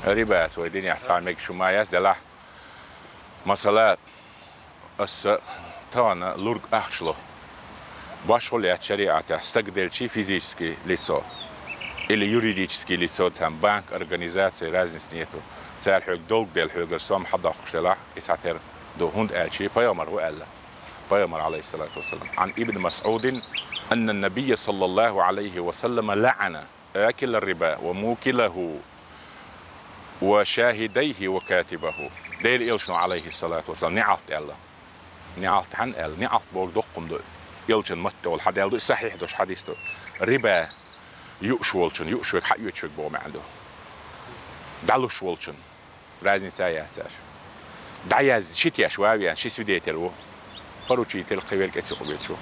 ربات ودنيا تعمل شو ما يزدله مثلا اس تانا لورج أخشلو باشول الشريعة تستقبل شيء فيزيكي لسه или юридические лицо, там банк, организация, разницы нету. Цель حق долг دل حق رسوم حدا خشلة يساتر دو هند شيء بيامر هو قال بيامر عليه الصلاة والسلام عن ابن مسعود أن النبي صلى الله عليه وسلم لعن آكل الربا وموكله وشاهديه وكاتبه دير إلشنو عليه الصلاة والسلام نعلت الله نعلت عن ال نعلت بوق دقم دو إلشن مت والحديث دو صحيح دوش حديث دو ربا يؤشولشن يؤشوك حق يؤشوك بو معدو دالوشولشن رازني تاياتاش دعياز شتيا شوابيان شي سوديتلو فروتشي تل قوير كتسو قبيتشو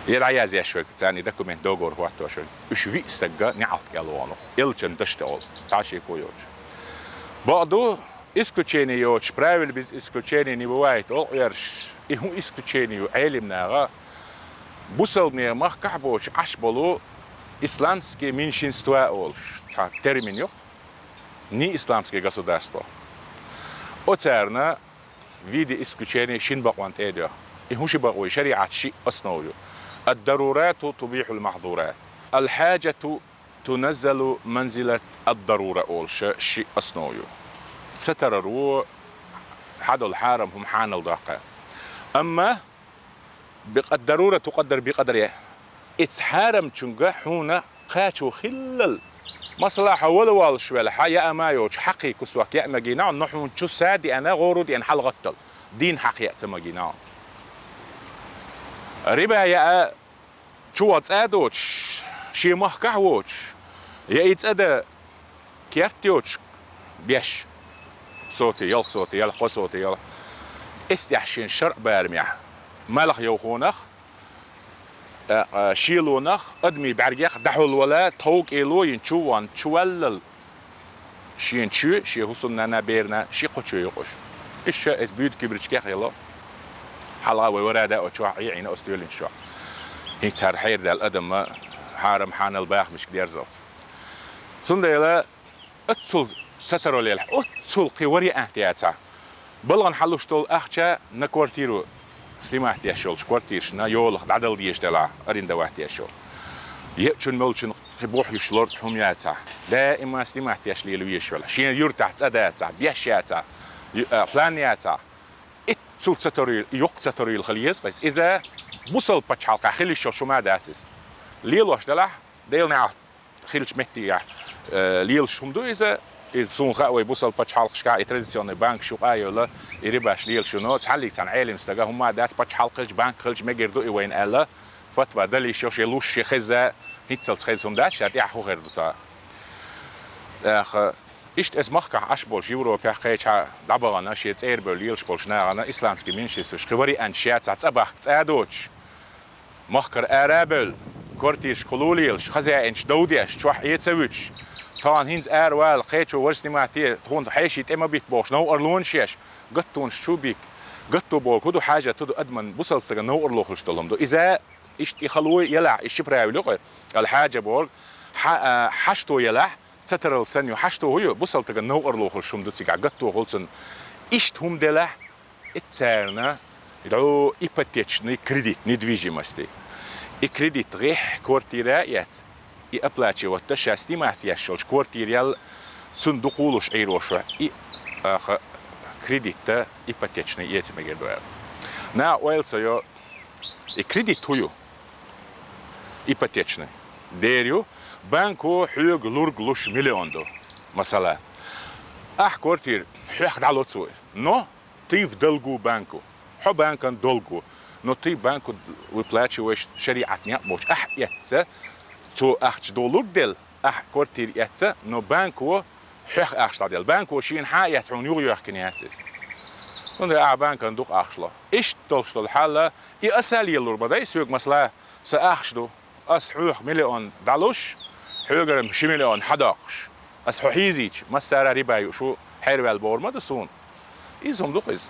يرعياز يشوك تاني دوكومنت دوغور واتوشن اشوي استقا نعط يالوانو إلشن دشتول تاشي كويوش بعدو исключениёч правил без исключения не бывает ол ерш и ху исключению علمнага бусалме махкабоч ашболу исламские меньшинства олш термин yok не исламские государства оцерна виде исключения шинбаквант эдё и ху шибакой шариат ши основу الضرورات تبيح المحظورات الحاجة تنزل منزلة الضرورة أولش شيء أصنوه سترروا حد الحارم هم حان الضاقة أما الضرورة تقدر بقدرها إتحارم تشنجا حونا قاتو خلل مصلحة ولا والش ولا حياة ما يوج حقي كسوك يا مجينا نحن شو سادي أنا غورد يعني حل غتل دين حق يأتي مجينا ربا يا شو أتأدوش شيء محكوش يا يتأدى كيرتيوش بيش صوتي يلا صوتي يلا قو صوتي يلا استحشين شرع بارميع مالخ يوخونخ شيلونخ ادمي بعريخ دحول ولا توق إلو ينشوان تشولل شين شو شي حسن نانا بيرنا شي قشو يقش إيش إس بيد كبرتشكيخ يلا حلقة وورادا أو شو عين أستيولين شو هيك صار حير ده الأدم حارم حان الباخ مش كدير زلط صنديلا أتصل ستروا ليلح أتصل قواري أهتياتا بلغن حلوش طول أخشى نكوارتيرو سليما اهتياشول شكوارتيرشنا يولخ دعدل ديش دلع أرين دوا اهتياشول يأتشن ملشن خبوح يشلورت حمياتا دائما سليما اهتياش ليلو يشول شين يرتاح تأداتا بيشياتا بلانياتا أتصل ستروا يوق ستروا الخليز قيس إذا بوصل بتشالقة خليش شو ما داتس ليلوش دلع ديلنا خليش متي ليلش هم دو إذا سون خاوي بوصل بتشالق شكا تراديسيوني بانك شو قايولا يرباش ليل شنو تحليك تن عالم استجا هم دات بتشالقش بانك خلج مجر دو وين ألا فتوى دليش يوش يلوش خزة هيتسل خزهم داش هتي أخو غير دوتا أخ إيش اسمخك عشبول يورو بيحكيش دبغنا شيء تير بليلش بولشنا أنا إسلامسكي منشيس وشخوري أنشيات تأبخ تأدوش مخكر أرابل كورتيش كلوليلش خزة إنش دوديش شو يتسويش طبعا هينز وال قيتشو ورسني معتي تكون حيشي تما بيك بوش نو أرلون شيش قطون شو بيك قطو بول كدو حاجة تدو أدمن بوصل سجن نو أرلو خلشتلهم دو إذا إيش يخلوه يلع إيش براوي لقى الحاجة بول حشتو يلع ستر السنيو حشتو هيو بوصل تجن نو أرلو خلشهم دو تيجا قطو خلصن إيش هم دلع اتسارنا يدعو إيباتيتشني كريديت ندفيجي مستي الكريديت غيح كورتيرايات يأبلاتشي والتشاستي ما احتياشولش كورتيريال صندوقولوش عيروشو كريديت إيباتيتشني يتمجر دوار نا ويلسا يو كريديت هيو إيباتيتشني ديريو بانكو حيوغ لورغلوش مليون دو مثلا كورتير حيخ دعلو تسوي نو تيف دلغو بانكو حو بانكن دلغو نو تيف بانكو ويبلاتشي وش شريعة نيابوش يتسا تو أخش دولار دل كورتير يتسا نو بانكو حيخ أخش دل بانكو شين يتعون يغيو يحكنياتس ونده بانك ندوق أخشلا إيش تلشتو الحالة أسال يلور بدا يسوق مثلا سأخشدو حيوخ مليون دالوش حيوغرم شي مليون حداقش حيزيج مسارة ربايو شو حيرو البورما دسون إيزهم دوق إز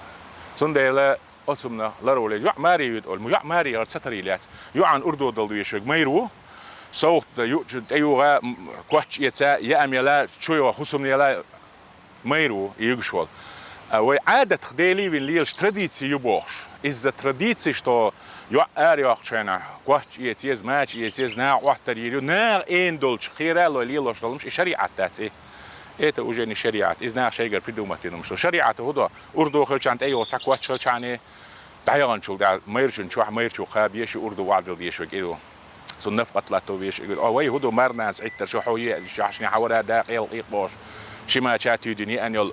صنديلا أتمنا لرولي يوع ماري يدقل ميوع ماري غرستريلات يوعن أردو دلدو يشوق ميرو صوت يوجد أيوغا كواتش يتا يأم يلا شوية خصوم يلا ميرو يجشول وعادة خديلي من ليش تراديسي يبوخش إذا تراديسي شتو يو أريوخ شنا قوش يتيز ماتش يتيز نا وحتر يريو نا إن دولش خيرا لو ليلوش دولمش شريعة تاتي إيه توجيني شريعة إذا نا شيء قرب دومتي نمشو شريعة هذا أردو خلش عند أيوة ساكوات خلش عني دايغان شو دا ميرشن شو ميرشو خابيش أردو وعدل ديش وكيدو صنف قتلته بيش يقول وي هدو مرناس عتر شو حويه شحشني حورا داقيل إيقبوش شما شاتو دني أنيل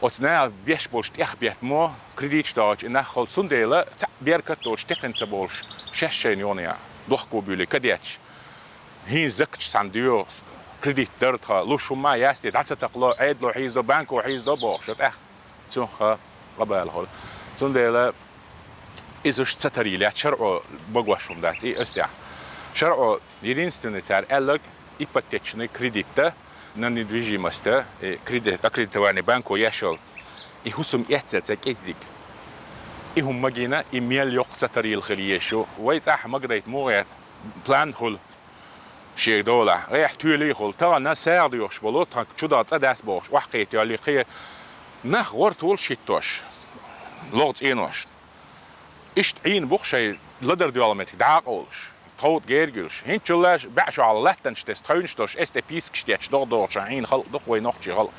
أتنا بيش بولش تأخبيت مو كريديت تاج إنه خل سنديلا بيركت توش تقن سبولش ششين يونيا ضحكوا بيلي كديتش هين زكتش سانديو كريديت درتها لوش ما ياستي دعسة تقلو عيد لو حيز دو بانكو حيز دو بوش تأخ تونخا قبل هول سنديلا إذا ستري لا شرعوا بقوشهم ذات إيه أستيع شرعوا يدينستون تار ألق إبتكشني كريديتا نني دويجي مستا كريديت أكريديتواني بانكو يشل يحسم يحتاج كيزيك إهم مجينا إميل يقطع ستري الخليشو ويتاح مقريت موعد بلان خل شيء دولة ريح تولي خل ترى الناس سارديوش بلوت شو تصدق بوش وحكيت ياللي خير نخ ورتول شيتوش لغت إينوش إشت عين بوخشي لدر ديالمتك دعاقولش تخوت جيرجلش هين تشلاش بعشو على لهتنش تستخونشتوش استبيسك شتيتش دوش عين خلق دقوي نوخشي خلق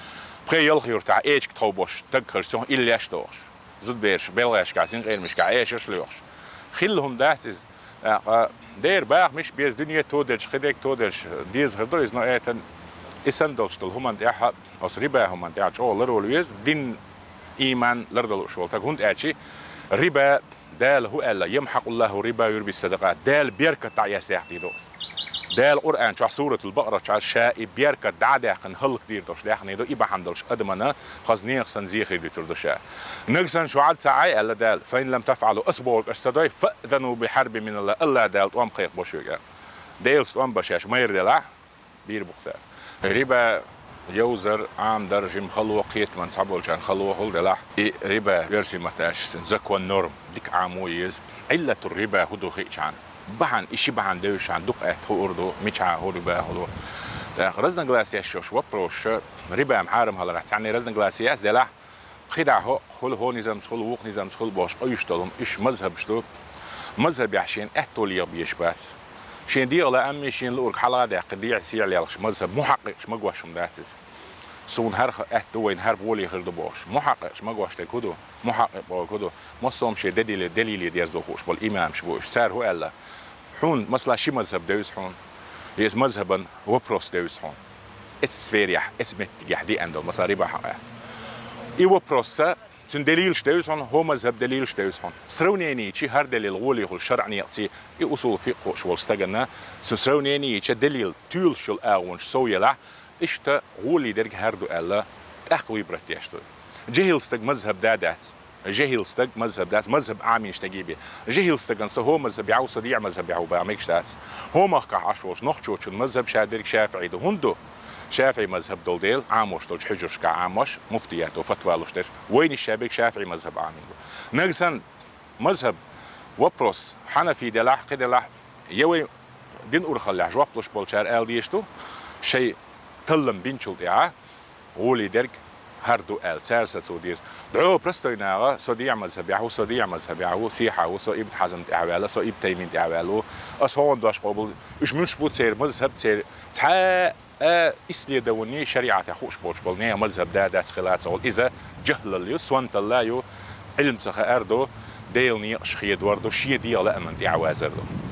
بخي يلخيور تاع ايش تخوبوش تقخرش سون إلياش دوش زود بيرش بيلغاش كاسين غير مش كا ايش ليوش خلهم داتز دير باغ مش بيز دنيا تودلش خديك تودلش ديز هردو إز نوعيتن إسندلش تل همان ديها أس ربا همان ديها شو لرول ويز دين إيمان لردلو شو تاك هند أشي ربا دال هو ألا يمحق الله ربا يربي الصدقات دال بيركة تعيا سيحتي دوس دال قرآن شع سورة البقرة شع شائب بيركة دعداقن هلق دير دوش داخني دو إبا حمدلش أدمنا خزنيق سنزيخي دي تردوشا نقصن شو عاد ساعي ألا دال فإن لم تفعلوا أصبورك أستدوي فأذنوا بحرب من الله ألا دال توام خيق بوشوكا ديل توام بشاش مير دلع بير بوخسار ربا يوزر عام درجة مخلوة قيت من صعبول كان خلوة هول دلع ربا غيرسي متاش زكوى النورم ديك عامويز علة الربا هدو خيش عن بحن إشي بحن دوش عن دقة هو أردو ميشع هو ربا هو رزنا غلاسياس شوش وبروش ربا محارم هلا رح تعني رزنا غلاسياس دلع خدع هو نظام خل ووق نظام خل باش أيشتلهم إيش مذهب شتو مذهب يحشين أهتوليا بيشبات شين دي على أمي شين لورك حلا ده قديع سيع ليالش مذهب محققش مقواشم داتس سون هر أهتوين هر بولي خرد باش محققش مقواش تكودو محقق باكودو مصوم شيء دليل ديرزو خوش بالإمام شبوش سار هو ألا حون مثلا شي مذهب دوس حون يس مذهبا وبروس دوس حون اتسفيريح اتمتجح دي عندو مثلا ربا حقه وبروسا تن دليل شتوس حون هو مذهب دليل شتوس حون سرونيني شي هر دليل غولي غول شرعني يقصي أصول فقه شو استجنا سرونيني شي دليل تول شو الأغونش سويلا إشتا غولي درج هردو ألا تأقوي برتيشتو جهلستك مذهب دادات جهلستك مذهب داس مذهب عامي اشتجيبي جهلستك انسى هو مذهب يعو صديع مذهب يعو بعميكش داس هو مخكع عشوش نخشوش المذهب شادرك شافعي ده هندو شافعي مذهب دولديل عاموش دولش حجرش كعاموش مفتيات وفتوالوش تش وين الشابك شافعي مذهب عامي نقصن مذهب وبروس حنفي دلاح قدلاح يوي دين أورخل لح جوابلوش بولشار آل ديشتو شيء تلم بينشل دعاه غولي درج هردو آل سارسة سوديس دعوه برستويناغا صديع مذهب يعو صديع مذهب يعو سيحة وصو ابن حزم تعوالا صو ابن تيمين تعوالو أصهون داش قبل إش منش بود سير مذهب سير تحا إسلي دوني شريعة يخوش بوش بلنية مذهب دادات خلات سوال إذا جهل الليو سوانت اللايو علم سخا أردو ديلني أشخيد وردو شي دي على أمن دي عوازر دو